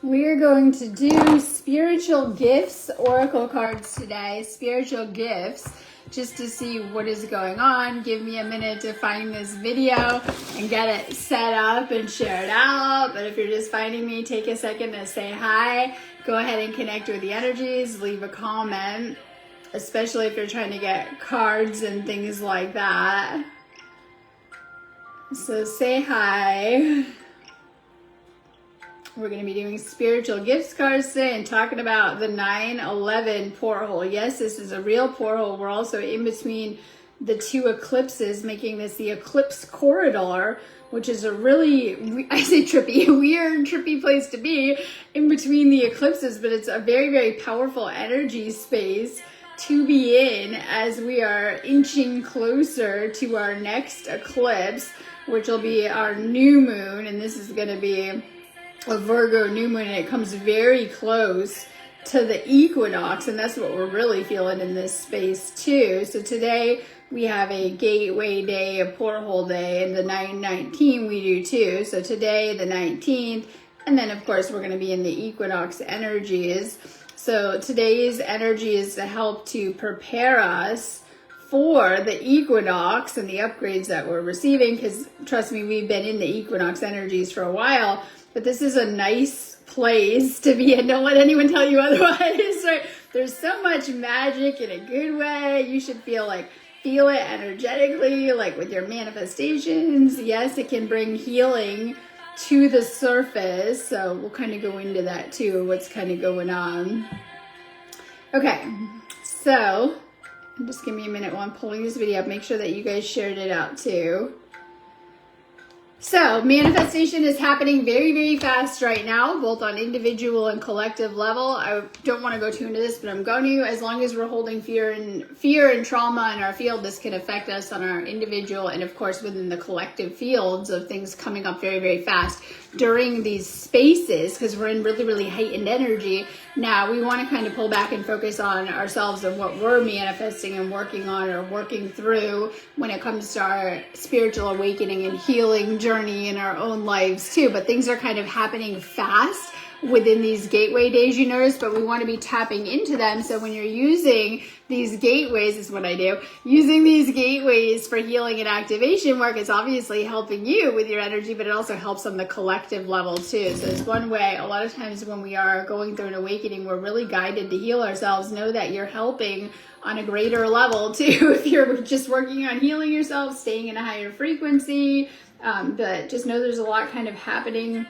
We're going to do spiritual gifts, oracle cards today, spiritual gifts, just to see what is going on. Give me a minute to find this video and get it set up and share it out. But if you're just finding me, take a second to say hi. Go ahead and connect with the energies, leave a comment, especially if you're trying to get cards and things like that. So say hi. We're going to be doing spiritual gifts cards today and talking about the 9/11 porthole. Yes, this is a real porthole. We're also in between the two eclipses, making this the eclipse corridor, which is a really, I say trippy, weird, trippy place to be in between the eclipses, but it's a very, very powerful energy space to be in as we are inching closer to our next eclipse, which will be our new moon, and this is going to be a Virgo new moon, and it comes very close to the equinox, and that's what we're really feeling in this space too. So today we have a gateway day, a porthole day, and the 9/19 we do too. So today the 19th, and then of course we're going to be in the equinox energies. So today's energy is to help to prepare us for the equinox and the upgrades that we're receiving, because trust me, we've been in the equinox energies for a while. But this is a nice place to be in. Don't let anyone tell you otherwise, right? There's so much magic in a good way. You should feel it energetically, like with your manifestations. Yes, it can bring healing to the surface. So we'll kind of go into that too, what's kind of going on. Okay, so just give me a minute while I'm pulling this video up. Make sure that you guys shared it out too. So manifestation is happening very, very fast right now, both on individual and collective level. I don't want to go too into this, but I'm going to. As long as we're holding fear and trauma in our field, this can affect us on our individual and of course within the collective fields of things coming up very, very fast during these spaces, because we're in really, really heightened energy. Now we want to kind of pull back and focus on ourselves and what we're manifesting and working on or working through when it comes to our spiritual awakening and healing journey in our own lives too. But things are kind of happening fast within these gateway days, you notice, but we want to be tapping into them. So when you're using these gateways, is what I do, using these gateways for healing and activation work, it's obviously helping you with your energy, but it also helps on the collective level too. So it's one way. A lot of times when we are going through an awakening, we're really guided to heal ourselves. Know that you're helping on a greater level too. If you're just working on healing yourself, staying in a higher frequency, but just know there's a lot kind of happening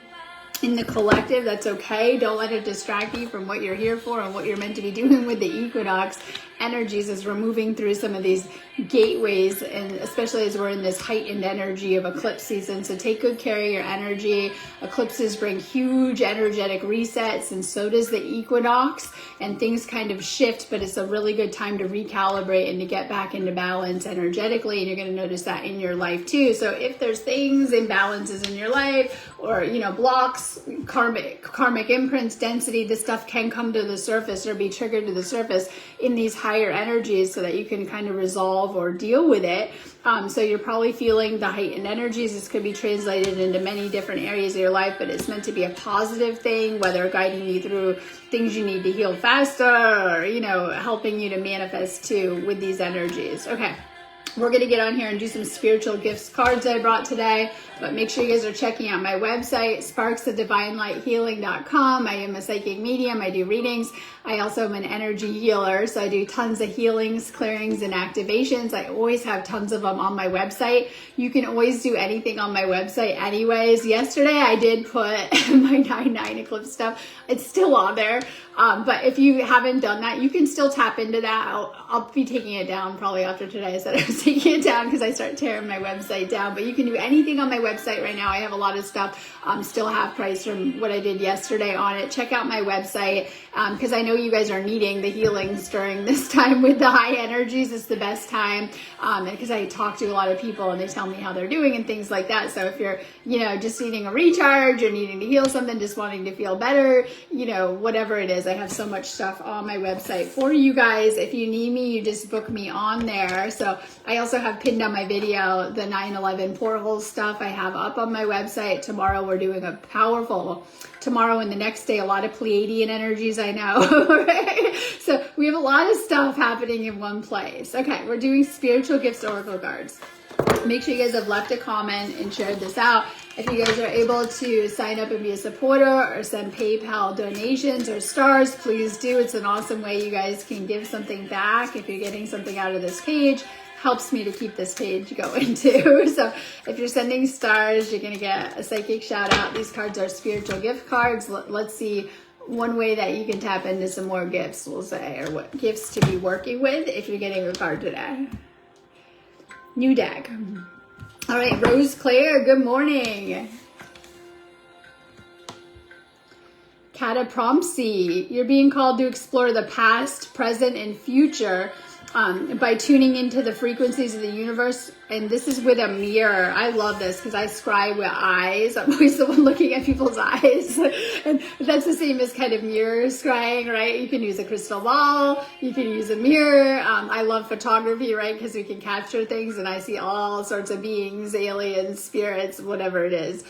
in the collective. That's okay. Don't let it distract you from what you're here for and what you're meant to be doing with the equinox energies as we're moving through some of these gateways, and especially as we're in this heightened energy of eclipse season. So take good care of your energy. Eclipses bring huge energetic resets, and so does the equinox, and things kind of shift, but it's a really good time to recalibrate and to get back into balance energetically, and you're going to notice that in your life too. So if there's things, imbalances in your life, or blocks, karmic imprints, density, this stuff can come to the surface or be triggered to the surface in these higher energies, so that you can kind of resolve or deal with it. So you're probably feeling the heightened energies. This could be translated into many different areas of your life, but it's meant to be a positive thing, whether guiding you through things you need to heal faster, or helping you to manifest too with these energies. Okay, we're going to get on here and do some spiritual gifts cards I brought today, but make sure you guys are checking out my website, sparksofdivinelighealing.com. I am a psychic medium. I do readings. I also am an energy healer, so I do tons of healings, clearings, and activations. I always have tons of them on my website. You can always do anything on my website anyways. Yesterday I did put my 9/9 eclipse stuff. It's still on there, but if you haven't done that, you can still tap into that. I'll be taking it down probably after today. I said I was taking it down because I start tearing my website down, but you can do anything on my website right now. I have a lot of stuff still half price from what I did yesterday on it. Check out my website, because I know you guys are needing the healings during this time with the high energies. It's the best time, because I talk to a lot of people and they tell me how they're doing and things like that. So if you're just needing a recharge or needing to heal something, just wanting to feel better, whatever it is, I have so much stuff on my website for you guys. If you need me, you just book me on there. So I also have pinned on my video the 9/11 portal stuff I have up on my website. Tomorrow we're doing a powerful, tomorrow and the next day, a lot of Pleiadian energies, I know. Right? So we have a lot of stuff happening in one place. Okay, we're doing spiritual gifts oracle cards. Make sure you guys have left a comment and shared this out. If you guys are able to sign up and be a supporter or send PayPal donations or stars, please do. It's an awesome way you guys can give something back. If you're getting something out of this page, helps me to keep this page going too. So if you're sending stars, you're going to get a psychic shout out. These cards are spiritual gift cards. Let's see one way that you can tap into some more gifts, we'll say, or what gifts to be working with if you're getting a card today. New deck. All right, Rose Claire, good morning. Cataprompsy, you're being called to explore the past, present, and future by tuning into the frequencies of the universe. And this is with a mirror. I love this because I scry with eyes. I'm always the one looking at people's eyes. And that's the same as kind of mirror scrying, right? You can use a crystal ball. You can use a mirror. I love photography, right? Because we can capture things and I see all sorts of beings, aliens, spirits, whatever it is.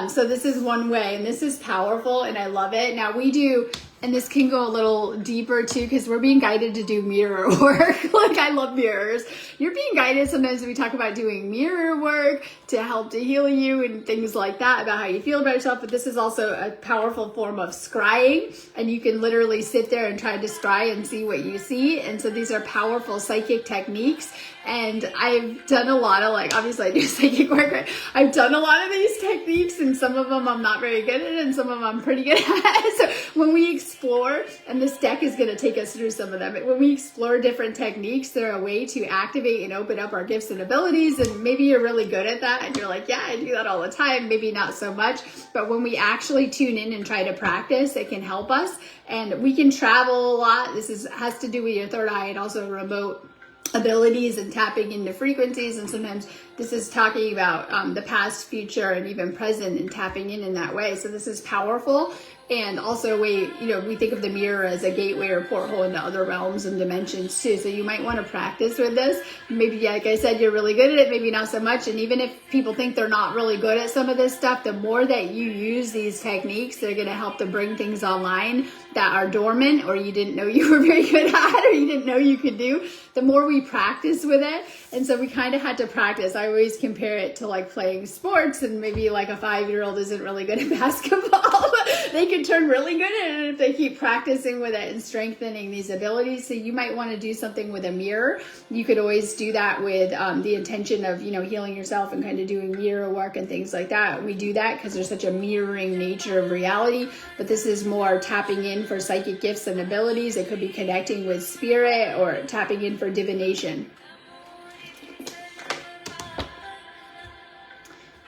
So this is one way, and this is powerful and I love it. Now we do, and this can go a little deeper too, because we're being guided to do mirror work. Like, I love mirrors. You're being guided sometimes when we talk about doing mirror work to help to heal you and things like that, about how you feel about yourself. But this is also a powerful form of scrying, and you can literally sit there and try to scry and see what you see. And so these are powerful psychic techniques. And I've done a lot of, like, obviously I do psychic work, right? I've done a lot of these techniques, and some of them I'm not very good at, and some of them I'm pretty good at. So when we explore, and this deck is going to take us through some of them, when we explore different techniques, they're a way to activate and open up our gifts and abilities. And maybe you're really good at that, and you're like, yeah, I do that all the time. Maybe not so much. But when we actually tune in and try to practice, it can help us. And we can travel a lot. This has to do with your third eye and also remote abilities and tapping into frequencies. And sometimes this is talking about the past, future, and even present, and tapping in that way. So this is powerful. And also, we think of the mirror as a gateway or porthole into other realms and dimensions too. So you might want to practice with this. Maybe, like I said, you're really good at it, maybe not so much. And even if people think they're not really good at some of this stuff, the more that you use these techniques, they're going to help to bring things online that are dormant, or you didn't know you were very good at, or you didn't know you could do. The more we practice with it. And so we kind of had to practice. I always compare it to like playing sports, and maybe like a 5-year-old isn't really good at basketball. They can turn really good at it if they keep practicing with it and strengthening these abilities. So you might want to do something with a mirror. You could always do that with the intention of, healing yourself and kind of doing mirror work and things like that. We do that because there's such a mirroring nature of reality. But this is more tapping in for psychic gifts and abilities. It could be connecting with spirit or tapping in for divination.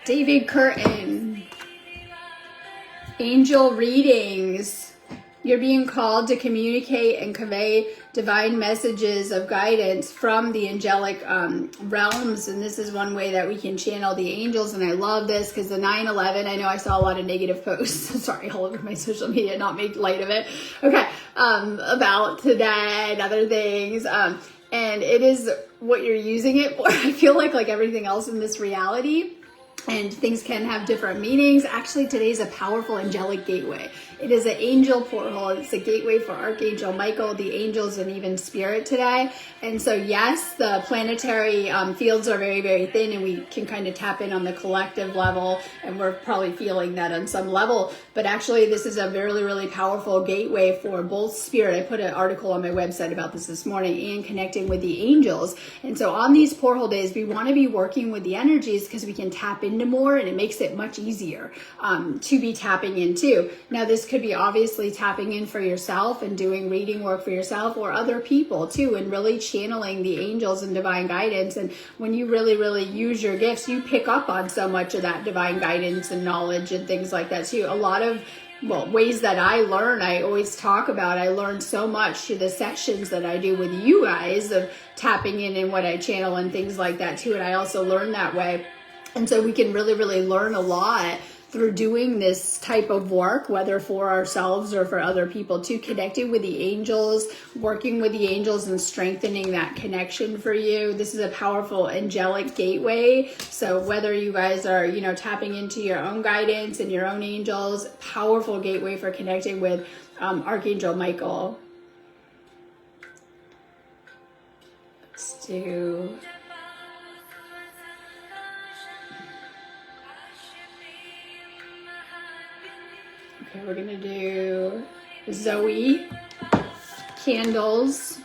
David Curtin. Angel readings. You're being called to communicate and convey divine messages of guidance from the angelic realms. And this is one way that we can channel the angels. And I love this because the 9/11, I know I saw a lot of negative posts. Sorry, all over my social media, not make light of it. Okay, about today and other things. And it is what you're using it for. I feel like everything else in this reality, and things can have different meanings. Actually, today's a powerful angelic gateway. It is an angel portal. It's a gateway for Archangel Michael, the angels, and even spirit today. And so, yes, the planetary fields are very, very thin, and we can kind of tap in on the collective level, and we're probably feeling that on some level. But actually, this is a really, really powerful gateway for both spirit. I put an article on my website about this morning, and connecting with the angels. And so on these portal days, we want to be working with the energies because we can tap into more, and it makes it much easier to be tapping into. Now, this could be obviously tapping in for yourself and doing reading work for yourself or other people too, and really channeling the angels and divine guidance. And when you really, really use your gifts, you pick up on so much of that divine guidance and knowledge and things like that too. A lot of ways that I learn, I always talk about, I learned so much through the sessions that I do with you guys of tapping in and what I channel and things like that too. And I also learn that way. And so we can really, really learn a lot through doing this type of work, whether for ourselves or for other people too, connecting with the angels, working with the angels and strengthening that connection for you. This is a powerful angelic gateway. So whether you guys are, you know, tapping into your own guidance and your own angels, powerful gateway for connecting with Archangel Michael. Let's do... Okay, we're gonna do Zoe candles.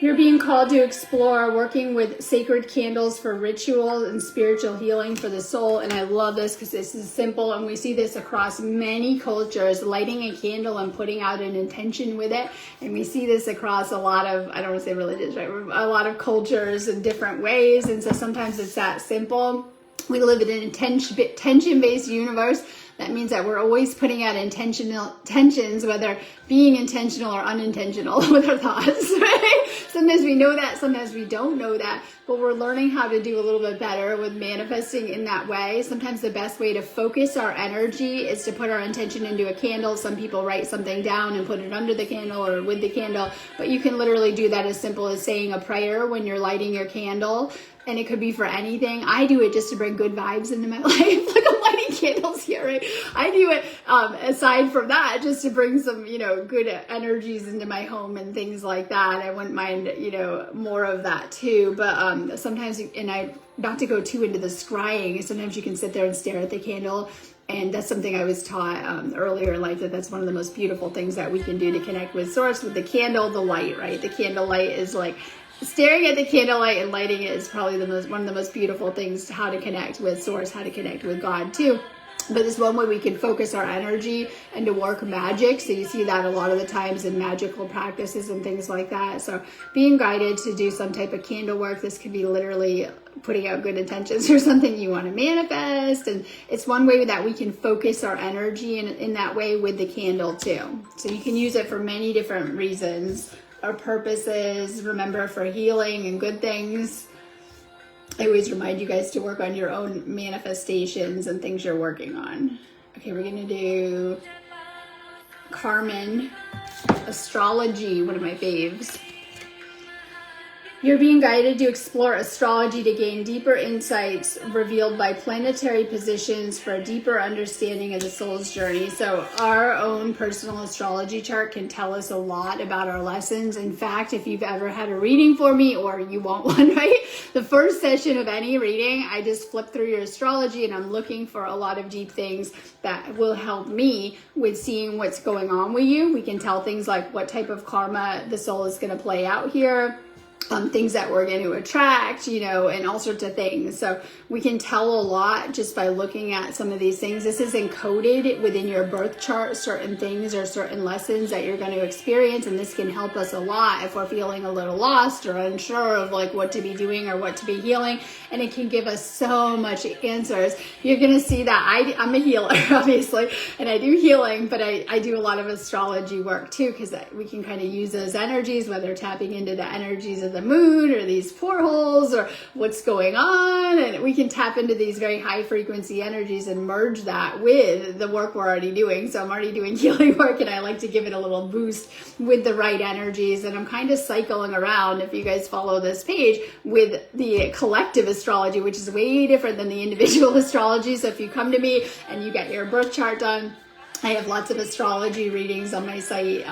You're being called to explore working with sacred candles for ritual and spiritual healing for the soul. And I love this because this is simple, and we see this across many cultures, lighting a candle and putting out an intention with it. And we see this across a lot of, I don't want to say religious, right? A lot of cultures in different ways. And so sometimes it's that simple. We live in an intention-based universe. That means that we're always putting out intentions, whether being intentional or unintentional with our thoughts, right? Sometimes we know that, sometimes we don't know that, but we're learning how to do a little bit better with manifesting in that way. Sometimes the best way to focus our energy is to put our intention into a candle. Some people write something down and put it under the candle or with the candle, but you can literally do that as simple as saying a prayer when you're lighting your candle. And it could be for anything. I do it just to bring good vibes into my life. Like I'm lighting candles here, right? I do it aside from that, just to bring some, you know, good energies into my home and things like that. I wouldn't mind, you know, more of that too. But sometimes, not to go too into the scrying, sometimes you can sit there and stare at the candle. And that's something I was taught earlier in life, that's one of the most beautiful things that we can do to connect with Source, with the candle, the light, right? The candle light is like, staring at the candlelight and lighting it is probably one of the most beautiful things, how to connect with Source, how to connect with God too. But this one way we can focus our energy and to work magic. So you see that a lot of the times in magical practices and things like that. So being guided to do some type of candle work, this could be literally putting out good intentions for something you want to manifest. And it's one way that we can focus our energy in that way with the candle too. So you can use it for many different reasons or purposes. Remember, for healing and good things. I always remind you guys to work on your own manifestations and things you're working on. Okay, we're gonna do Carmen, astrology, one of my faves. You're being guided to explore astrology to gain deeper insights revealed by planetary positions for a deeper understanding of the soul's journey. So our own personal astrology chart can tell us a lot about our lessons. In fact, if you've ever had a reading for me, or you want one, right? The first session of any reading, I just flip through your astrology and I'm looking for a lot of deep things that will help me with seeing what's going on with you. We can tell things like what type of karma the soul is going to play out here. Things that we're going to attract, you know, and all sorts of things. So we can tell a lot just by looking at some of these things. This is encoded within your birth chart, certain things or certain lessons that you're going to experience. And this can help us a lot if we're feeling a little lost or unsure of like what to be doing or what to be healing. And it can give us so much answers. You're going to see that I'm a healer, obviously, and I do healing, but I do a lot of astrology work too, because we can kind of use those energies, whether tapping into the energies of the moon or these portholes or what's going on, and we can tap into these very high frequency energies and merge that with the work we're already doing. So I'm already doing healing work and I like to give it a little boost with the right energies, and I'm kind of cycling around, if you guys follow this page, with the collective astrology, which is way different than the individual astrology. So if you come to me and you get your birth chart done, I have lots of astrology readings on my site.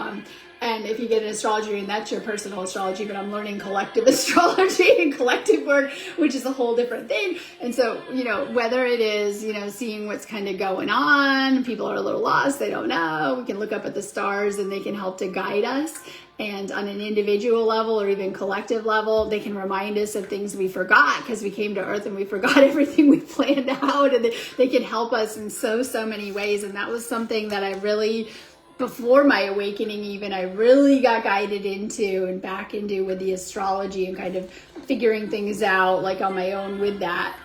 And if you get an astrology reading, that's your personal astrology, but I'm learning collective astrology and collective work, which is a whole different thing. And so, you know, whether it is, you know, seeing what's kind of going on, people are a little lost, they don't know, we can look up at the stars and they can help to guide us. And on an individual level or even collective level, they can remind us of things we forgot because we came to Earth and we forgot everything we planned out, and they can help us in so many ways. And that was something that I really, before my awakening even, I really got guided into and back into with the astrology and kind of figuring things out like on my own with that.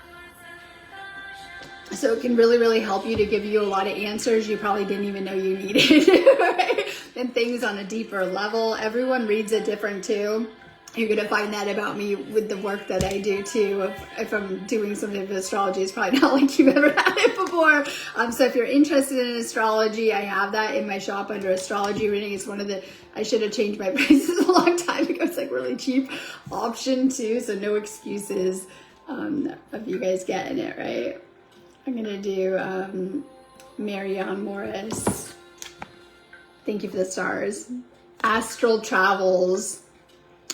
So it can really help you to give you a lot of answers you probably didn't even know you needed, right? And things on a deeper level. Everyone reads it different too. You're going to find that about me with the work that I do too. If I'm doing something with astrology, it's probably not like you've ever had it before. So if you're interested in astrology, I have that in my shop under astrology reading. It's one of the, I should have changed my prices a long time ago. It's like really cheap option too. So no excuses of you guys getting it, right? I'm going to do Marianne Morris. Thank you for the stars. Astral travels.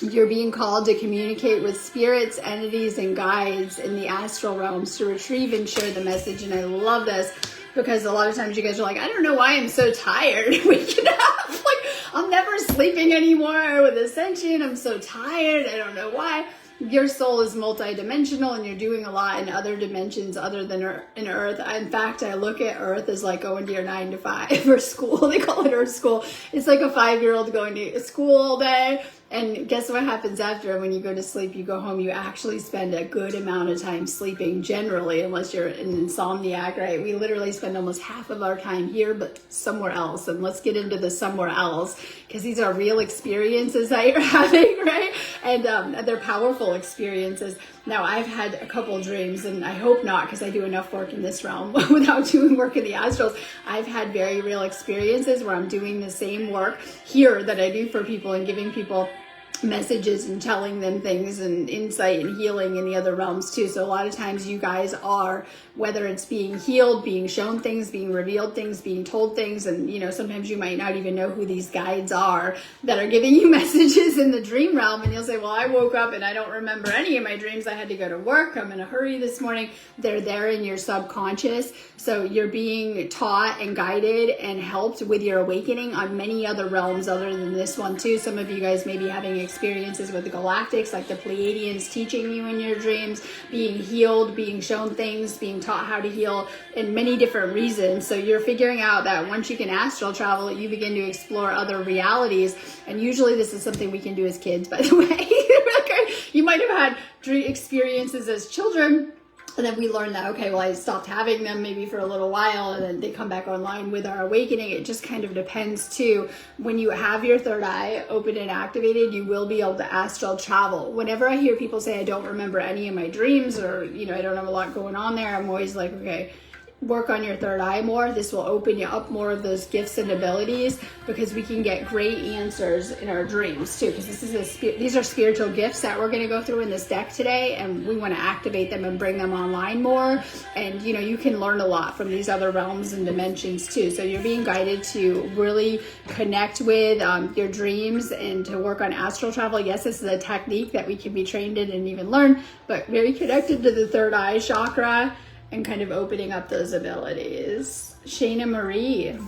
You're being called to communicate with spirits, entities, and guides in the astral realms to retrieve and share the message. And I love this because a lot of times you guys are like, I don't know why I'm so tired waking up. Like, I'm never sleeping anymore with Ascension. I'm so tired. I don't know why. Your soul is multidimensional and you're doing a lot in other dimensions other than in Earth. In fact, I look at Earth as like going to your 9 to 5 or school. They call it Earth school. It's like a 5-year-old going to school all day. And guess what happens after? When you go to sleep, you go home, you actually spend a good amount of time sleeping generally, unless you're an insomniac, right? We literally spend almost half of our time here, but somewhere else. And let's get into the somewhere else, because these are real experiences that you're having, right? And they're powerful experiences. Now, I've had a couple dreams, and I hope not, because I do enough work in this realm without doing work in the astrals. I've had very real experiences where I'm doing the same work here that I do for people and giving people messages and telling them things and insight and healing in the other realms too. So a lot of times you guys are, whether it's being healed, being shown things, being revealed things, being told things, and you know, sometimes you might not even know who these guides are that are giving you messages in the dream realm, and you'll say, well, I woke up and I don't remember any of my dreams. I had to go to work. I'm in a hurry this morning. They're there in your subconscious. So you're being taught and guided and helped with your awakening on many other realms other than this one too. Some of you guys may be having experiences with the galactics, like the Pleiadians teaching you in your dreams, being healed, being shown things, being taught how to heal in many different reasons. So you're figuring out that once you can astral travel, you begin to explore other realities. And usually this is something we can do as kids, by the way. Okay? You might have had dream experiences as children, and then we learn that, okay, well, I stopped having them maybe for a little while, and then they come back online with our awakening. It just kind of depends too. When you have your third eye open and activated, you will be able to astral travel. Whenever I hear people say, I don't remember any of my dreams, or, you know, I don't have a lot going on there, I'm always like, okay, work on your third eye more. This will open you up more of those gifts and abilities, because we can get great answers in our dreams too, because this is these are spiritual gifts that we're going to go through in this deck today, and we want to activate them and bring them online more. And you know, you can learn a lot from these other realms and dimensions too. So you're being guided to really connect with your dreams and to work on astral travel. Yes, this is a technique that we can be trained in and even learn, but very connected to the third eye chakra and kind of opening up those abilities. Shayna Marie.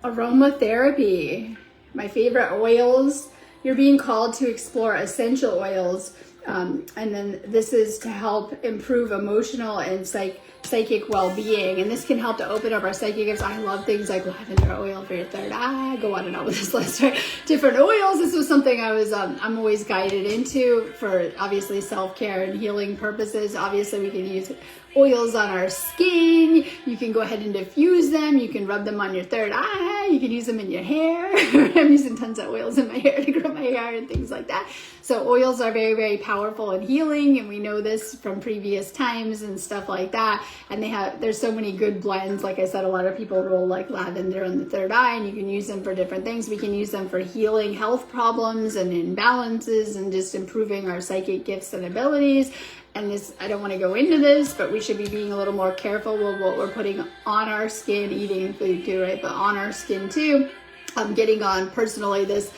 Aromatherapy. My favorite oils. You're being called to explore essential oils. And then this is to help improve emotional and psychic well-being, and this can help to open up our psychic gifts. I love things like lavender oil for your third eye. Go on and on with this list, right? Different oils. This was something I was I'm always guided into for obviously self-care and healing purposes. Obviously we can use oils on our skin. You can go ahead and diffuse them. You can rub them on your third eye. You can use them in your hair. I'm using tons of oils in my hair to grow my hair and things like that. So oils are very, very powerful and healing, and we know this from previous times and stuff like that. And there's so many good blends. Like I said, a lot of people roll like lavender on the third eye, and you can use them for different things. We can use them for healing health problems and imbalances and just improving our psychic gifts and abilities. And this, I don't want to go into this, but we should be being a little more careful with what we're putting on our skin, eating food too, right? But on our skin too. I'm getting on personally this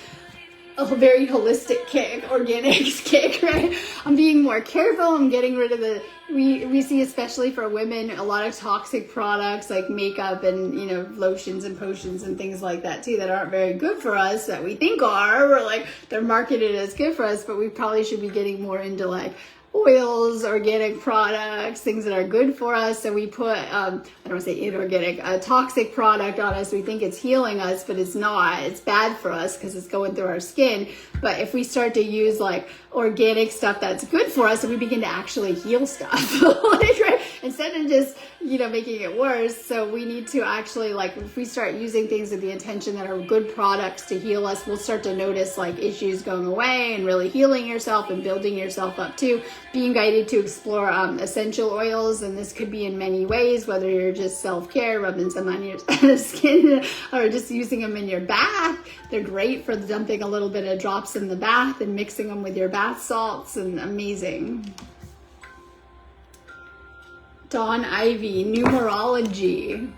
a very holistic kick, organics kick, right? I'm being more careful. I'm getting rid of we see, especially for women, a lot of toxic products like makeup and, you know, lotions and potions and things like that too that aren't very good for us, that we think are. We're like, they're marketed as good for us, but we probably should be getting more into like oils, organic products, things that are good for us. So we put, I don't want to say inorganic, a toxic product on us. We think it's healing us, but it's not. It's bad for us because it's going through our skin. But if we start to use like organic stuff that's good for us, and we begin to actually heal stuff. Like, right? Instead of just, making it worse. So we need to actually, like, if we start using things with the intention that are good products to heal us, we'll start to notice like issues going away and really healing yourself and building yourself up too. Being guided to explore essential oils, and this could be in many ways, whether you're just self-care, rubbing some on your skin, or just using them in your bath. They're great for dumping a little bit of drops in the bath and mixing them with your bath salts, and amazing. Dawn Ivy, numerology.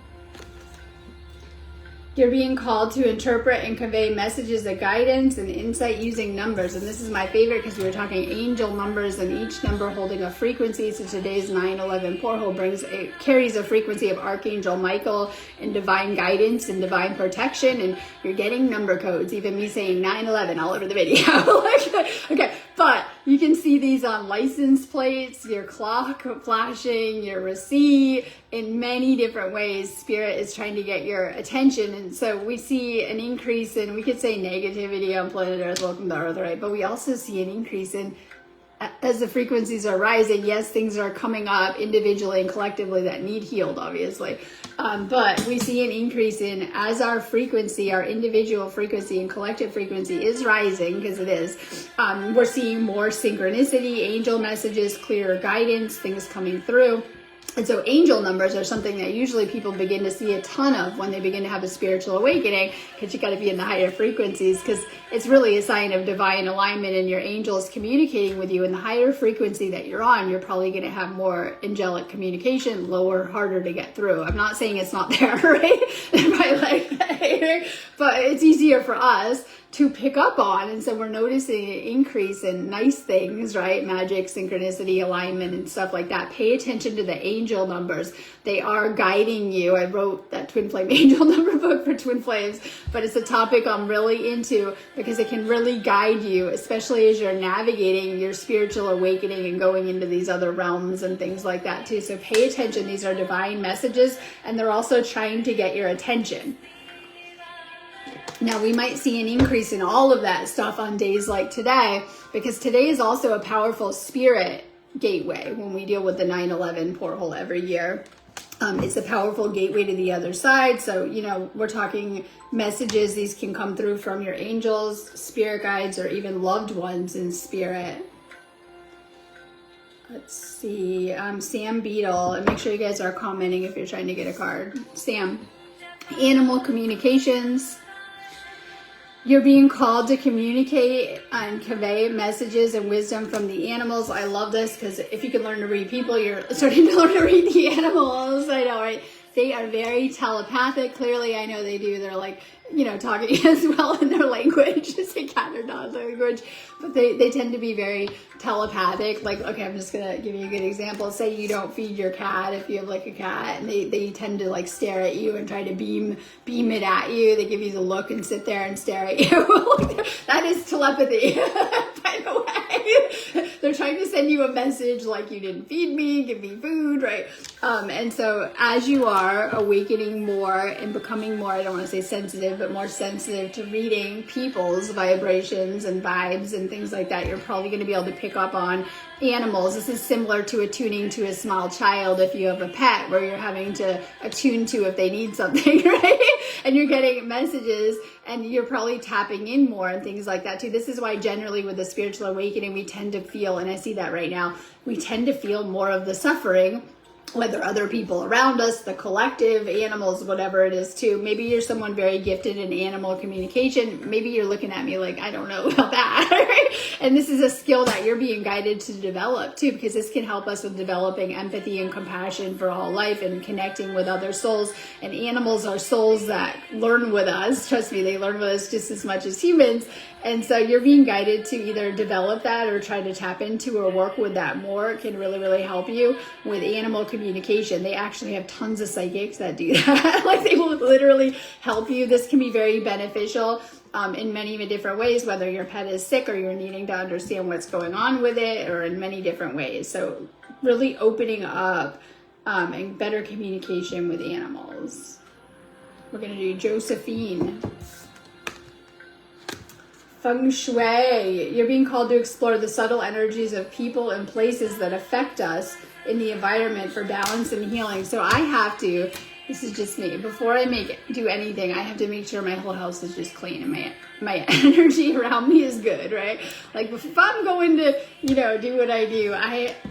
You're being called to interpret and convey messages of guidance and insight using numbers. And this is my favorite because we were talking angel numbers, and each number holding a frequency. So today's 911 portal carries a frequency of Archangel Michael and divine guidance and divine protection. And you're getting number codes, even me saying 911 all over the video. Okay, but you can see these on license plates, your clock flashing, your receipt. In many different ways, Spirit is trying to get your attention. And so we see an increase in, we could say negativity on planet Earth, welcome to Earth, right? But we also see an increase in, as the frequencies are rising, yes, things are coming up individually and collectively that need healed, obviously. But we see an increase in, as our frequency, our individual frequency and collective frequency is rising, because it is, we're seeing more synchronicity, angel messages, clearer guidance, things coming through. And so angel numbers are something that usually people begin to see a ton of when they begin to have a spiritual awakening, because you got to be in the higher frequencies, because it's really a sign of divine alignment and your angels communicating with you. And the higher frequency that you're on, you're probably going to have more angelic communication, lower, harder to get through. I'm not saying it's not there, right? But it's easier for us to pick up on. And so we're noticing an increase in nice things, right? Magic, synchronicity, alignment, and stuff like that. Pay attention to the angel numbers. They are guiding you. I wrote that Twin Flame Angel Number book for Twin Flames, but it's a topic I'm really into because it can really guide you, especially as you're navigating your spiritual awakening and going into these other realms and things like that too. So pay attention. These are divine messages, and they're also trying to get your attention. Now, we might see an increase in all of that stuff on days like today, because today is also a powerful spirit gateway when we deal with the 9/11 portal every year. It's a powerful gateway to the other side. So, we're talking messages. These can come through from your angels, spirit guides, or even loved ones in spirit. Let's see. Sam Beadle. And make sure you guys are commenting if you're trying to get a card. Sam. Animal communications. You're being called to communicate and convey messages and wisdom from the animals. I love this, because if you can learn to read people, you're starting to learn to read the animals. I know, right? They are very telepathic. Clearly, I know they do. They're like, talking as well in their language. It's a cat or dog language. But they tend to be very telepathic. Like, okay, I'm just going to give you a good example. Say you don't feed your cat if you have like a cat, and they tend to like stare at you and try to beam it at you. They give you the look and sit there and stare at you. That is telepathy, by the way. They're trying to send you a message like, you didn't feed me, give me food, right? And so as you are awakening more and becoming more, I don't want to say sensitive, but more sensitive to reading people's vibrations and vibes and things like that, you're probably going to be able to pick up on animals. This is similar to attuning to a small child if you have a pet, where you're having to attune to if they need something, right? And you're getting messages, and you're probably tapping in more and things like that too. This is why generally with the spiritual awakening, we tend to feel, and I see that right now, we tend to feel more of the suffering, whether other people around us, the collective, animals, whatever it is too. Maybe you're someone very gifted in animal communication. Maybe you're looking at me like, I don't know about that, right? And this is a skill that you're being guided to develop too, because this can help us with developing empathy and compassion for all life and connecting with other souls. And animals are souls that learn with us. Trust me, they learn with us just as much as humans. And so you're being guided to either develop that or try to tap into or work with that more. It can really, really help you with animal communication. They actually have tons of psychics that do that. Like, they will literally help you. This can be very beneficial in many different ways, whether your pet is sick or you're needing to understand what's going on with it, or in many different ways. So really opening up and better communication with animals. We're going to do Josephine. Feng Shui. You're being called to explore the subtle energies of people and places that affect us in the environment for balance and healing. So I have to, this is just me, before I do anything, I have to make sure my whole house is just clean and my energy around me is good, right? Like if I'm going to, do what I do,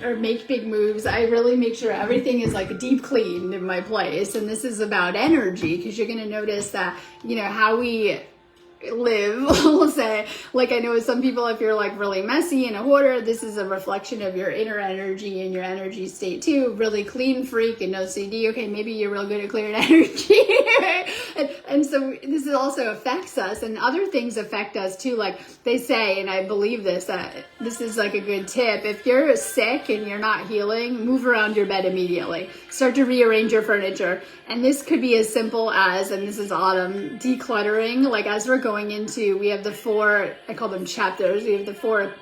or make big moves, I really make sure everything is like deep cleaned in my place. And this is about energy, because you're going to notice that, how we live, we'll say, like I know some people, if you're like really messy and a hoarder, this is a reflection of your inner energy and your energy state too. Really clean freak and no CD, okay, maybe you're real good at clearing energy, right? And so this also affects us, and other things affect us too. Like they say, and I believe this, that this is like a good tip: if you're sick and you're not healing, move around your bed immediately. Start to rearrange your furniture. And this could be as simple as, and this is autumn, decluttering. Like as we're going into, we have the 4, I call them chapters, we have the 4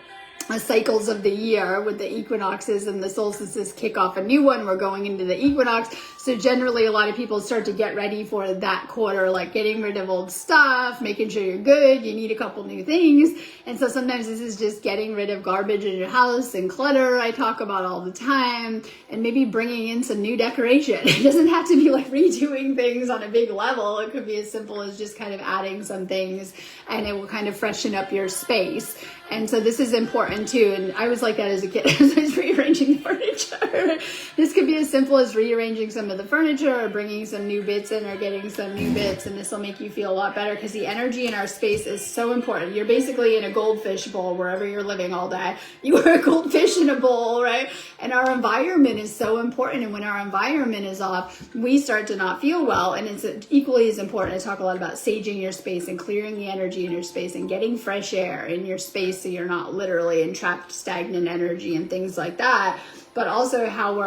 cycles of the year with the equinoxes and the solstices kick off a new one. We're going into the equinox. So generally a lot of people start to get ready for that quarter, like getting rid of old stuff, making sure you're good. You need a couple new things. And so sometimes this is just getting rid of garbage in your house and clutter I talk about all the time, and maybe bringing in some new decoration. It doesn't have to be like redoing things on a big level. It could be as simple as just kind of adding some things, and it will kind of freshen up your space. And so this is important too. And I was like that as a kid, as I was rearranging the furniture. This could be as simple as rearranging some of the furniture, or bringing some new bits in, or getting some new bits. And this will make you feel a lot better, because the energy in our space is so important. You're basically in a goldfish bowl wherever you're living all day. You are a goldfish in a bowl, right? And our environment is so important. And when our environment is off, we start to not feel well. And it's equally as important. I talk a lot about saging your space and clearing the energy in your space and getting fresh air in your space, so you're not literally in trapped, stagnant energy and things like that. But also how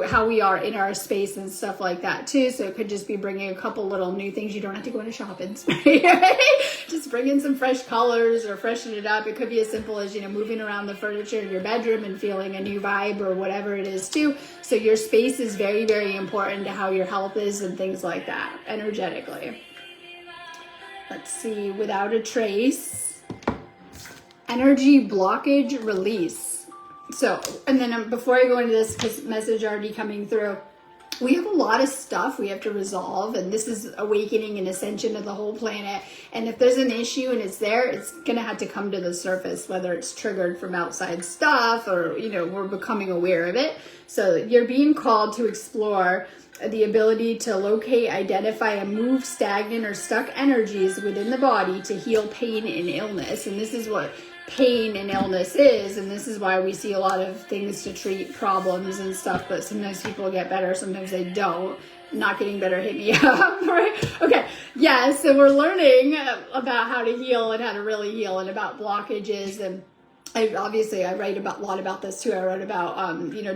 how we are in our space and stuff like that too. So it could just be bringing a couple little new things. You don't have to go into shop and spray, right? Just bring in some fresh colors or freshen it up. It could be as simple as, moving around the furniture in your bedroom and feeling a new vibe or whatever it is too. So your space is very, very important to how your health is and things like that, energetically. Let's see, without a trace, energy blockage release. So, and then before I go into this, because message already coming through, we have a lot of stuff we have to resolve, and this is awakening and ascension of the whole planet. And if there's an issue and it's there, it's going to have to come to the surface, whether it's triggered from outside stuff or, we're becoming aware of it. So you're being called to explore the ability to locate, identify, and move stagnant or stuck energies within the body to heal pain and illness. And this is what pain and illness is, and this is why we see a lot of things to treat problems and stuff, but sometimes people get better, sometimes they don't. Not getting better, hit me up, right? Okay, yeah, so we're learning about how to heal and how to really heal, and about blockages. And I write a lot about this too. I wrote about,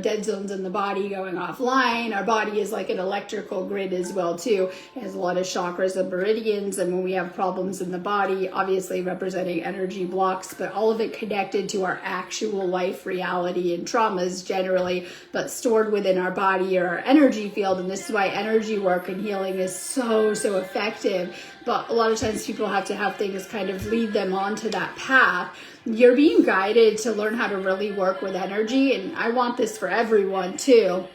dead zones in the body going offline. Our body is like an electrical grid as well too. It has a lot of chakras and meridians. And when we have problems in the body, obviously representing energy blocks, but all of it connected to our actual life reality and traumas generally, but stored within our body or our energy field. And this is why energy work and healing is so, so effective. But a lot of times people have to have things kind of lead them onto that path. You're being guided to learn how to really work with energy, and I want this for everyone too.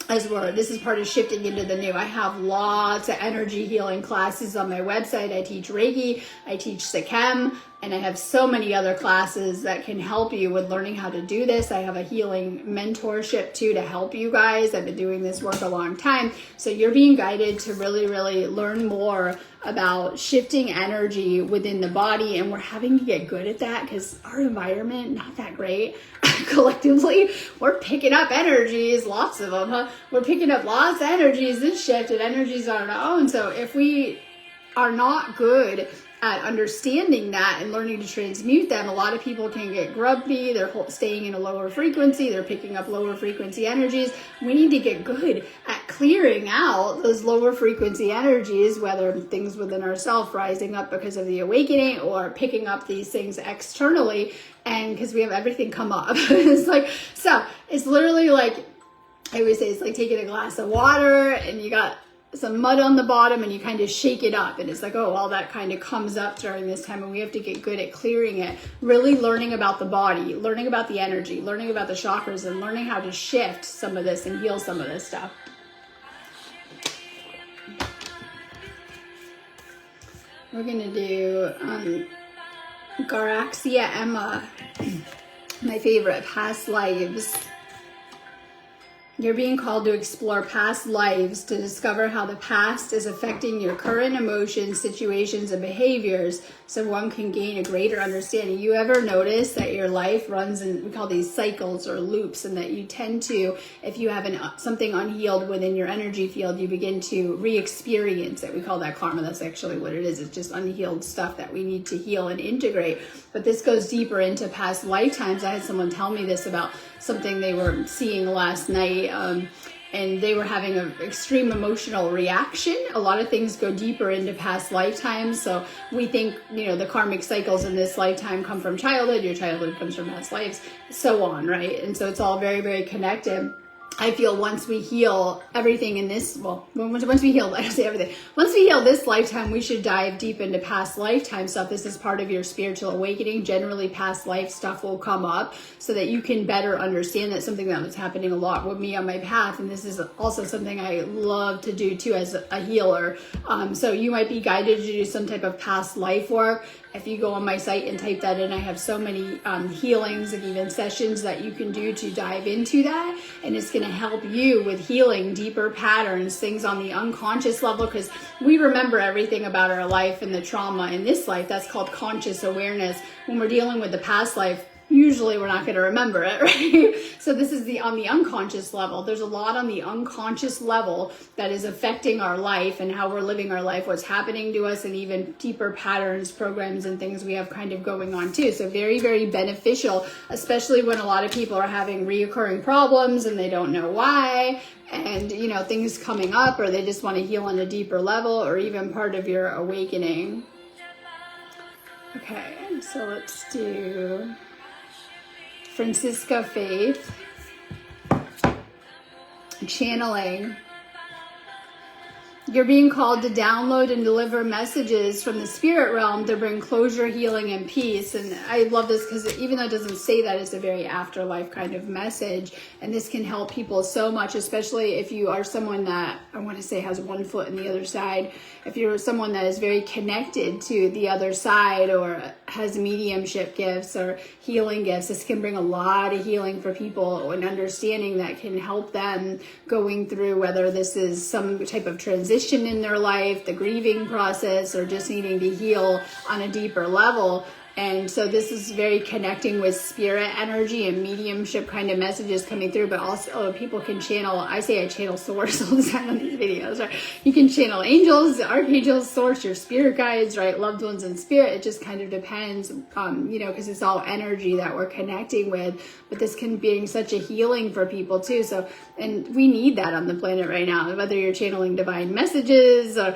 This is part of shifting into the new. I have lots of energy healing classes on my website. I teach Reiki, I teach Sikhem, and I have so many other classes that can help you with learning how to do this. I have a healing mentorship too to help you guys. I've been doing this work a long time. So you're being guided to really, really learn more about shifting energy within the body. And we're having to get good at that because our environment, not that great. Collectively, we're picking up energies, lots of them, huh? We're picking up lots of energies and shifted energies on our own. So if we are not good at understanding that and learning to transmute them, a lot of people can get grumpy, they're staying in a lower frequency, they're picking up lower frequency energies. We need to get good at clearing out those lower frequency energies, whether things within ourselves rising up because of the awakening or picking up these things externally, and because we have everything come up. It's literally like, I always say, it's like taking a glass of water and you got some mud on the bottom and you kind of shake it up, and it's like, oh, all that kind of comes up during this time, and we have to get good at clearing it, really learning about the body, learning about the energy, learning about the chakras, and learning how to shift some of this and heal some of this stuff. We're gonna do Garaxia Emma, my favorite, past lives. You're being called to explore past lives to discover how the past is affecting your current emotions, situations, and behaviors, so one can gain a greater understanding. You ever notice that your life runs in, we call these cycles or loops, and that you tend to, if you have something unhealed within your energy field, you begin to re-experience it. We call that karma. That's actually what it is. It's just unhealed stuff that we need to heal and integrate. But this goes deeper into past lifetimes. I had someone tell me this about something they were seeing last night, and they were having an extreme emotional reaction. A lot of things go deeper into past lifetimes. So we think, the karmic cycles in this lifetime come from childhood, your childhood comes from past lives, so on, right? And so it's all very, very connected. I feel once we heal everything in this, once we heal, I don't say everything. Once we heal this lifetime, we should dive deep into past lifetime stuff. This is part of your spiritual awakening. Generally, past life stuff will come up so that you can better understand. That's something that was happening a lot with me on my path. And this is also something I love to do too as a healer. So you might be guided to do some type of past life work. If you go on my site and type that in, I have so many healings and even sessions that you can do to dive into that. And it's going to help you with healing deeper patterns, things on the unconscious level, because we remember everything about our life and the trauma in this life. That's called conscious awareness. When we're dealing with the past life, usually we're not going to remember it, right? So this is on the unconscious level. There's a lot on the unconscious level that is affecting our life and how we're living our life, what's happening to us, and even deeper patterns, programs, and things we have kind of going on too. So very, very beneficial, especially when a lot of people are having reoccurring problems and they don't know why, and things coming up, or they just want to heal on a deeper level, or even part of your awakening. Okay, so let's do Francisca Faith, channeling. You're being called to download and deliver messages from the spirit realm to bring closure, healing, and peace. And I love this because even though it doesn't say that, it's a very afterlife kind of message. And this can help people so much, especially if you are someone that, I want to say, has one foot in the other side. If you're someone that is very connected to the other side, or has mediumship gifts or healing gifts, this can bring a lot of healing for people and understanding that can help them going through, whether this is some type of transition in their life, the grieving process, or just needing to heal on a deeper level. And so this is very connecting with spirit energy and mediumship kind of messages coming through, but also people can channel, I say I channel source all the time on these videos, right? You can channel angels, archangels, source, your spirit guides, right? Loved ones in spirit. It just kind of depends, because it's all energy that we're connecting with, but this can bring such a healing for people too. So, and we need that on the planet right now, whether you're channeling divine messages or,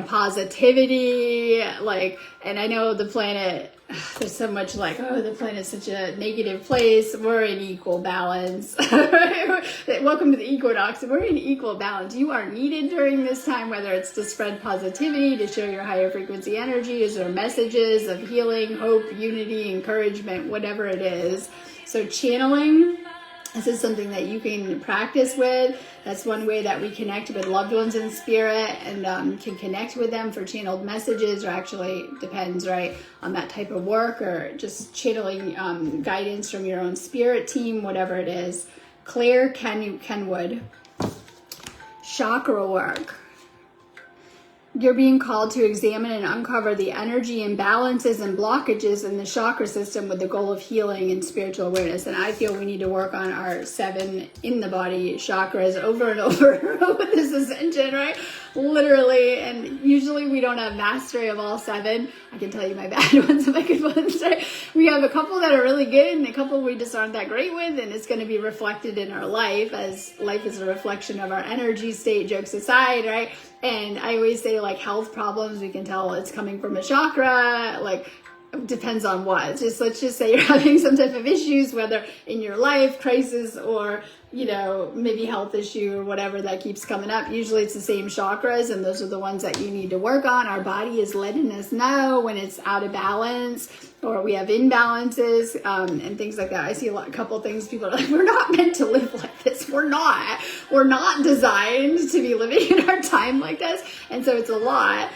positivity, and I know the planet, there's so much the planet's such a negative place. We're in equal balance. Welcome to the equinox. We're in equal balance. You are needed during this time, whether it's to spread positivity, to share your higher frequency energies, or messages of healing, hope, unity, encouragement, whatever it is. So channeling, this is something that you can practice with. That's one way that we connect with loved ones in spirit, and can connect with them for channeled messages, or actually depends, right, on that type of work, or just channeling guidance from your own spirit team, whatever it is. Claire Kenwood, chakra work. You're being called to examine and uncover the energy imbalances and blockages in the chakra system with the goal of healing and spiritual awareness. And I feel we need to work on our 7 in the body chakras over and over with this ascension, right? Literally. And usually we don't have mastery of all 7. I can tell you my bad ones and my good ones, right? We have a couple that are really good and a couple we just aren't that great with, and it's going to be reflected in our life, as life is a reflection of our energy state, jokes aside, right? And I always say, health problems, we can tell it's coming from a chakra, depends on what. Let's just say you're having some type of issues, whether in your life, crisis, or, you know, maybe health issue or whatever that keeps coming up. Usually it's the same chakras, and those are the ones that you need to work on. Our body is letting us know when it's out of balance or we have imbalances, and things like that. I see a couple things, people are like, we're not meant to live like this. We're not designed to be living in our time like this. And so it's a lot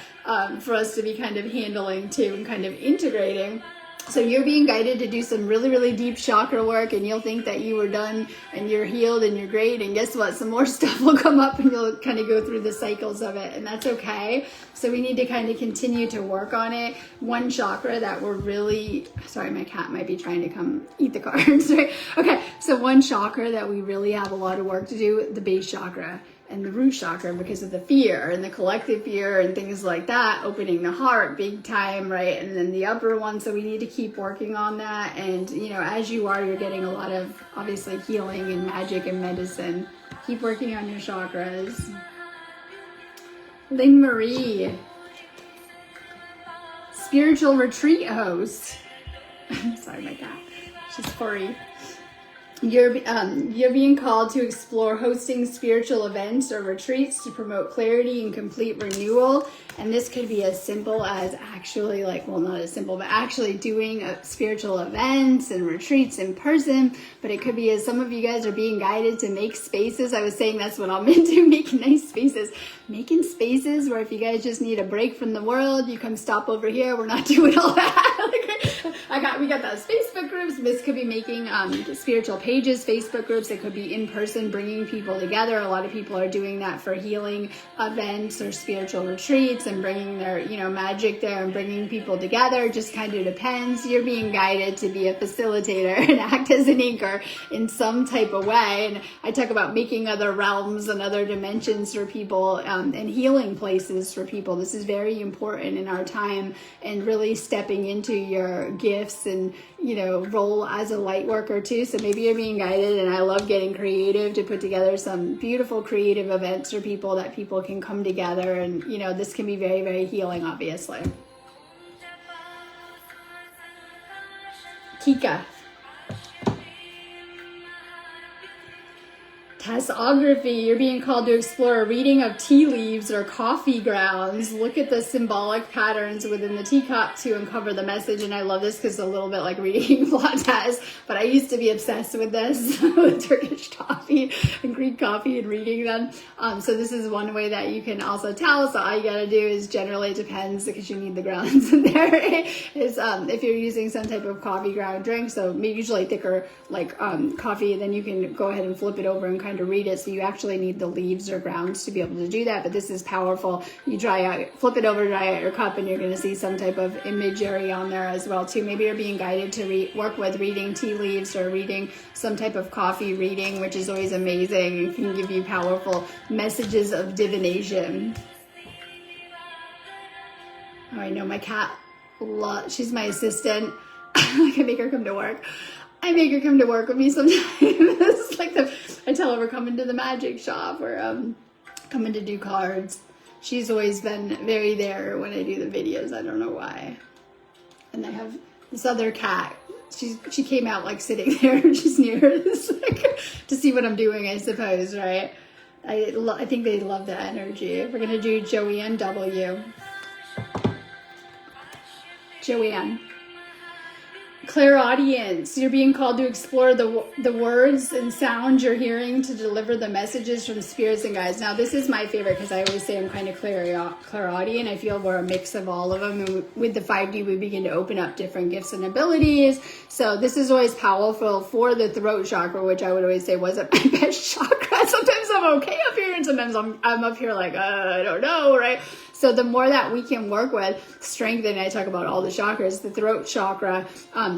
for us to be kind of handling too, and kind of integrating. So you're being guided to do some really, really deep chakra work, and you'll think that you were done and you're healed and you're great. And guess what? Some more stuff will come up and you'll kind of go through the cycles of it, and that's okay. So we need to kind of continue to work on it. One chakra that we're really, sorry, my cat might be trying to come eat the cards, right? Okay, so one chakra that we really have a lot of work to do, the base chakra and the root chakra, because of the fear and the collective fear and things like that, opening the heart big time, right? And then the upper one, so we need to keep working on that. And, you know, as you are, you're getting a lot of, obviously, healing and magic and medicine. Keep working on your chakras. Lynn Marie, spiritual retreat host. Sorry, my cat. She's furry. You're being called to explore hosting spiritual events or retreats to promote clarity and complete renewal. And this could be as simple as actually, like, well, not as simple, but actually doing spiritual events and retreats in person. But it could be, as some of you guys are being guided to make spaces. I was saying that's what I'm into, making nice spaces. Making spaces where if you guys just need a break from the world, you come stop over here. We're not doing all that. We got those Facebook groups. This could be making spiritual pages, Facebook groups. It could be in person, bringing people together. A lot of people are doing that for healing events or spiritual retreats and bringing their, you know, magic there and bringing people together. Just kind of depends. You're being guided to be a facilitator and act as an anchor in some type of way. And I talk about making other realms and other dimensions for people, and healing places for people. This is very important in our time, and really stepping into your gifts and, you know, role as a light worker too. So maybe you're being guided, and I love getting creative to put together some beautiful creative events for people that people can come together. And, you know, this can be very, very healing, obviously. Kika. Tassography, you're being called to explore a reading of tea leaves or coffee grounds. Look at the symbolic patterns within the teacup to uncover the message. And I love this because it's a little bit like reading lattes, but I used to be obsessed with this, with Turkish coffee and Greek coffee and reading them. So this is one way that you can also tell. So all you gotta do is, generally it depends, because you need the grounds in there, is if you're using some type of coffee ground drink, so maybe usually thicker like coffee, then you can go ahead and flip it over and kind to read it. So you actually need the leaves or grounds to be able to do that, but this is powerful. You dry out, flip it over, dry out your cup, and you're going to see some type of imagery on there as well too. Maybe you're being guided to work with reading tea leaves or reading some type of coffee reading, which is always amazing and can give you powerful messages of divination. Oh, I know my cat, she's my assistant. I can make her come to work. I make her come to work with me sometimes. It's like I tell her we're coming to the magic shop, or coming to do cards. She's always been very there when I do the videos. I don't know why. And I have this other cat. She came out like sitting there just near this, like, to see what I'm doing, I suppose, right? I think they love the energy. We're gonna do Joanne W. Joanne. Clairaudience, you're being called to explore the words and sounds you're hearing to deliver the messages from spirits and guides. Now, this is my favorite because I always say I'm kind of clairaudient. I feel we're a mix of all of them. And with the 5D, we begin to open up different gifts and abilities. So this is always powerful for the throat chakra, which I would always say wasn't my best chakra. Sometimes I'm okay up here, and sometimes I'm up here like, I don't know, right? So the more that we can work with, strengthen, I talk about all the chakras, the throat chakra,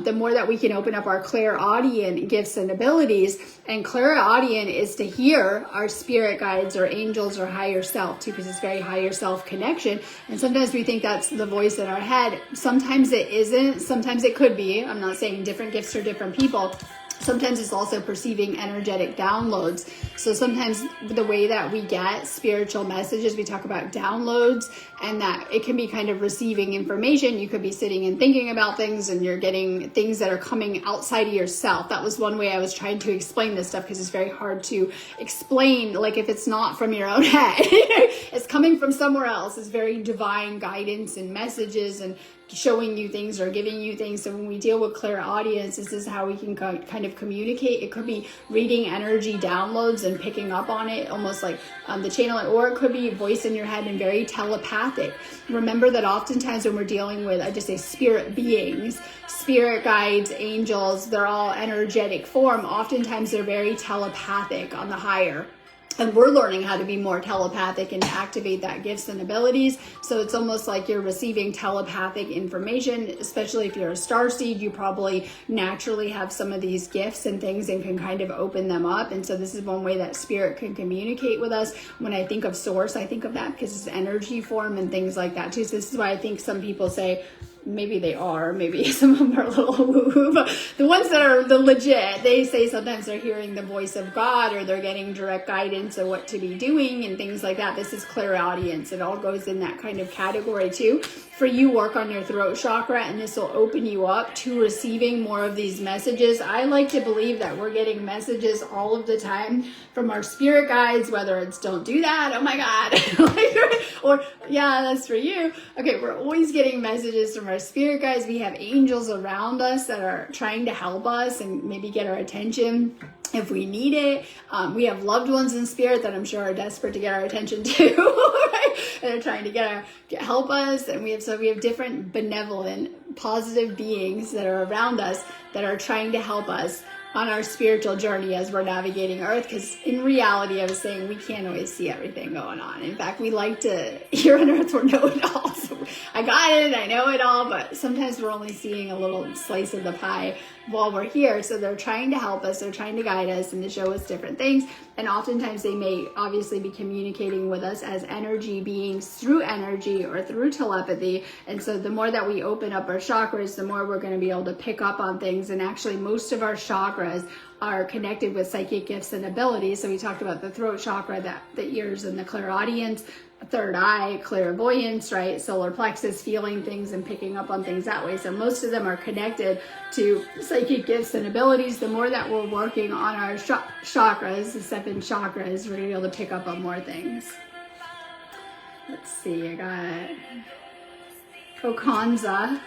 the more that we can open up our clairaudient gifts and abilities. And clairaudient is to hear our spirit guides or angels or higher self too, because it's very higher self connection. And sometimes we think that's the voice in our head. Sometimes it isn't. Sometimes it could be. I'm not saying different gifts for different people. Sometimes it's also perceiving energetic downloads. So sometimes the way that we get spiritual messages, we talk about downloads, and that it can be kind of receiving information. You could be sitting and thinking about things and you're getting things that are coming outside of yourself. That was one way I was trying to explain this stuff, because it's very hard to explain, like if it's not from your own head. It's coming from somewhere else. It's very divine guidance and messages and showing you things or giving you things. So when we deal with clairaudience, this is how we can kind of communicate. It could be reading energy downloads and picking up on it, almost like the channeling, or it could be voice in your head and very telepathic. Remember that oftentimes when we're dealing with, I just say spirit beings, spirit guides, angels, they're all energetic form. Oftentimes they're very telepathic on the higher. And we're learning how to be more telepathic and to activate that gifts and abilities. So it's almost like you're receiving telepathic information, especially if you're a starseed. You probably naturally have some of these gifts and things and can kind of open them up. And so this is one way that spirit can communicate with us. When I think of source, I think of that because it's energy form and things like that too. So this is why I think some people say, maybe they are, maybe some of them are a little woo-woo, but the ones that are the legit, they say sometimes they're hearing the voice of God or they're getting direct guidance of what to be doing and things like that. This is clairaudience. It all goes in that kind of category too. For you, work on your throat chakra, and this will open you up to receiving more of these messages. I like to believe that we're getting messages all of the time from our spirit guides, whether it's don't do that, oh my God, or yeah, that's for you. Okay, we're always getting messages from our spirit guides. We have angels around us that are trying to help us and maybe get our attention if we need it. We have loved ones in spirit that I'm sure are desperate to get our attention too. Right? They're trying to help us, and we have different benevolent, positive beings that are around us that are trying to help us on our spiritual journey as we're navigating Earth. Because in reality, I was saying, we can't always see everything going on. In fact, we like to, here on Earth, we're know-it-all. So I got it, I know it all, but sometimes we're only seeing a little slice of the pie while we're here. So they're trying to help us, they're trying to guide us and to show us different things. And oftentimes they may obviously be communicating with us as energy beings through energy or through telepathy. And so the more that we open up our chakras, the more we're going to be able to pick up on things. And actually most of our chakras are connected with psychic gifts and abilities. So we talked about the throat chakra, the ears and the clairaudience, third eye, clairvoyance, right? Solar plexus, feeling things and picking up on things that way. So most of them are connected to psychic gifts and abilities. The more that we're working on our chakras, the 7 chakras, we're going to be able to pick up on more things. Let's see, I got Okanza.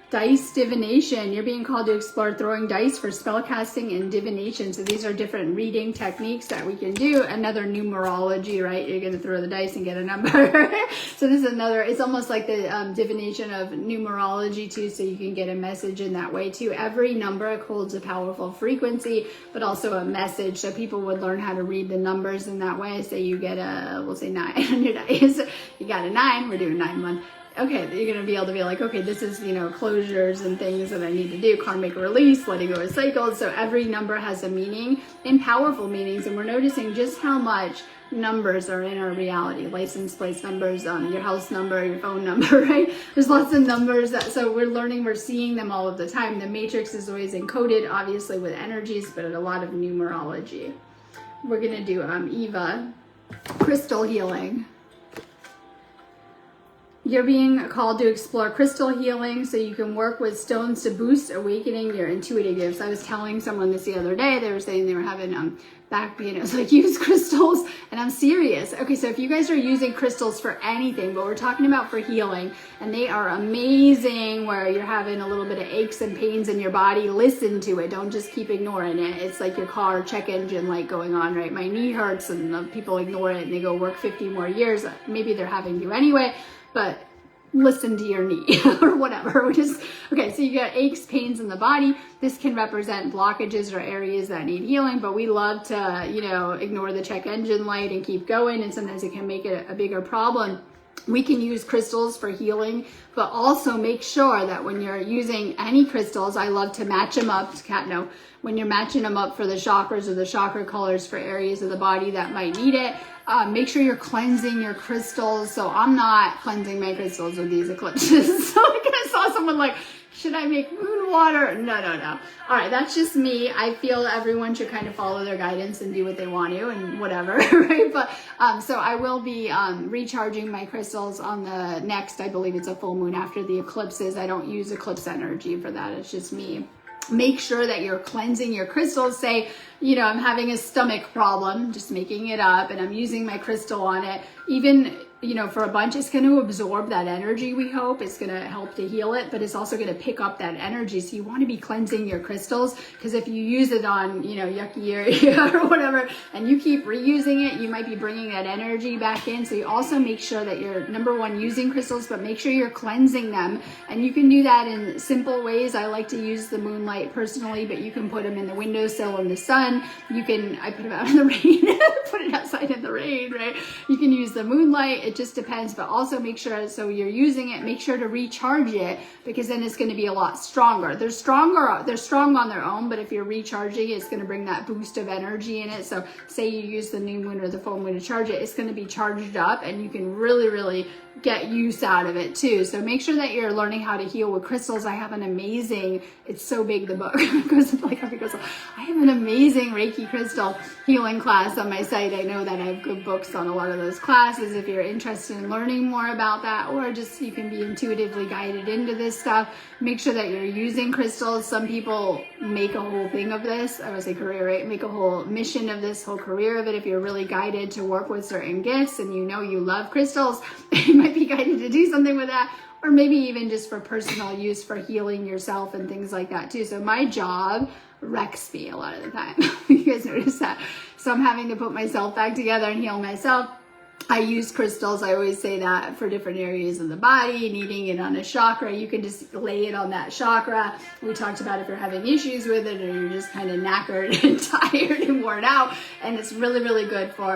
Dice divination. You're being called to explore throwing dice for spellcasting and divination. So these are different reading techniques that we can do. Another numerology, right? You're going to throw the dice and get a number. So this is another, it's almost like the divination of numerology too. So you can get a message in that way too. Every number holds a powerful frequency, but also a message. So people would learn how to read the numbers in that way. Say you get we'll say 9 on your dice. You got a 9. We're doing 9-1. Okay, you're going to be able to be like, okay, this is, closures and things that I need to do, karmic release, letting go of cycles. So every number has a meaning and powerful meanings. And we're noticing just how much numbers are in our reality. License plate numbers, your house number, your phone number, right? There's lots of numbers. So we're seeing them all of the time. The matrix is always encoded, obviously, with energies, but a lot of numerology. We're going to do Eva, crystal healing. You're being called to explore crystal healing so you can work with stones to boost awakening your intuitive gifts. I was telling someone this the other day. They were saying they were having back pain. So use crystals, and I'm serious. Okay, so if you guys are using crystals for anything, but we're talking about for healing, and they are amazing where you're having a little bit of aches and pains in your body, listen to it. Don't just keep ignoring it. It's like your car check engine light going on, right? My knee hurts and people ignore it and they go work 50 more years. Maybe they're having to anyway. But listen to your knee or whatever. Okay, so you got aches, pains in the body. This can represent blockages or areas that need healing, but we love to, ignore the check engine light and keep going. And sometimes it can make it a bigger problem. We can use crystals for healing, but also make sure that when you're using any crystals, I love to match them up. When you're matching them up for the chakras or the chakra colors for areas of the body that might need it, make sure you're cleansing your crystals. So I'm not cleansing my crystals with these eclipses. So I saw someone Should I make moon water? No. All right, that's just me. I feel everyone should kind of follow their guidance and do what they want to and whatever, right? But so I will be recharging my crystals on the next, I believe it's a full moon after the eclipses. I don't use eclipse energy for that. It's just me. Make sure that you're cleansing your crystals. Say, I'm having a stomach problem, just making it up, and I'm using my crystal on it. Even, for a bunch, it's going to absorb that energy, we hope. It's going to help to heal it, but it's also going to pick up that energy. So you want to be cleansing your crystals, because if you use it on, yucky area or whatever, and you keep reusing it, you might be bringing that energy back in. So you also make sure that you're, number one, using crystals, but make sure you're cleansing them. And you can do that in simple ways. I like to use the moonlight personally, but you can put them in the windowsill in the sun. I put them out in the rain, put it outside in the rain, right? You can use the moonlight. It just depends, but also make sure, so you're using it, make sure to recharge it, because then it's going to be a lot stronger. They're strong on their own, but if you're recharging, it's going to bring that boost of energy in it. So say you use the new moon or the full moon to charge it, it's going to be charged up, and you can really, really get use out of it too. So make sure that you're learning how to heal with crystals. I have an amazing, it's so big, the book goes like every crystal. I have an amazing Reiki crystal healing class on my site. I know that I have good books on a lot of those classes if you're interested in learning more about that, or just you can be intuitively guided into this stuff. Make sure that you're using crystals. Some people make a whole thing of this. I would say career, right? Make a whole mission of this, whole career of it. If you're really guided to work with certain gifts and you love crystals, you might be guided to do something with that, or maybe even just for personal use, for healing yourself and things like that too. So my job wrecks me a lot of the time. You guys notice that? So I'm having to put myself back together and heal myself. I use crystals. I always say that for different areas of the body, needing it on a chakra, you can just lay it on that chakra. We talked about if you're having issues with it, or you're just kind of knackered and tired and worn out, and it's really, really good for,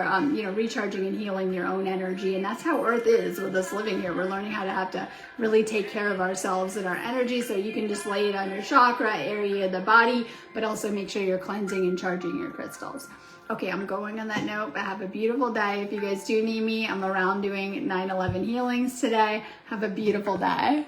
recharging and healing your own energy. And that's how Earth is with us living here. We're learning how to have to really take care of ourselves and our energy. So you can just lay it on your chakra area of the body, but also make sure you're cleansing and charging your crystals. Okay, I'm going on that note, but have a beautiful day. If you guys do need me, I'm around doing 9/11 healings today. Have a beautiful day.